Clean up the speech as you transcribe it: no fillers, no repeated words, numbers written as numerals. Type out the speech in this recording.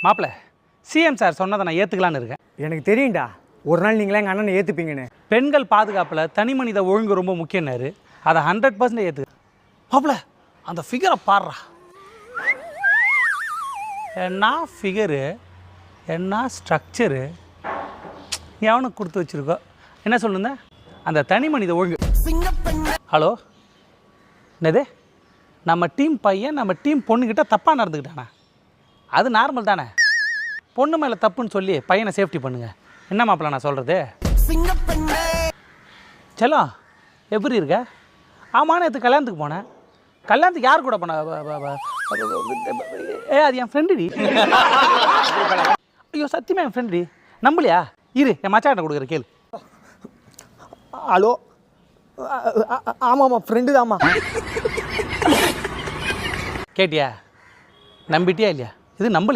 மாப்பிள்ள CM sir சொன்னதை நான் ஏற்றுக்கலான்னு இருக்கேன். எனக்கு தெரியும்டா, ஒரு நாள் நீங்களே எங்கள் அண்ணனை ஏற்றுப்பீங்கன்னு. பெண்கள் பாதுகாப்பில் தனி மனித ஒழுங்கு ரொம்ப முக்கியம்னாரு. அதை 100% ஏற்று. மாப்பிள்ள அந்த ஃபிகரை பாடுறா, என்ன ஃபிகரு, என்ன ஸ்ட்ரக்சரு, எவனுக்கு கொடுத்து வச்சுருக்கோ. என்ன சொல்லுங்க அந்த தனி மனித ஒழுங்கு. ஹலோ, என்னது நம்ம டீம் பையன் நம்ம டீம் பொண்ணுக்கிட்ட தப்பாக நடந்துக்கிட்டானா? அது நார்மல் தானே. பொண்ணு மேலே தப்புன்னு சொல்லி பையனை சேஃப்டி பண்ணுங்க. என்ன மாப்பிள்ள நான் சொல்கிறது? செல்லம் எப்படி இருக்க? ஆமாம், நேற்று கல்யாணத்துக்கு போனேன். கல்யாணத்துக்கு யார் கூட போன? அது என் ஃப்ரெண்டுடி. ஐயோ சத்தியமாக என் ஃப்ரெண்டுடி. நம்பலையா? இரு என் மச்சாட்ட கொடுக்குற கேளு. ஹலோ, ஆமாம்மா ஃப்ரெண்டு தாம்மா. கேட்டியா? நம்பிட்டியா இல்லையா? இது நம்பல.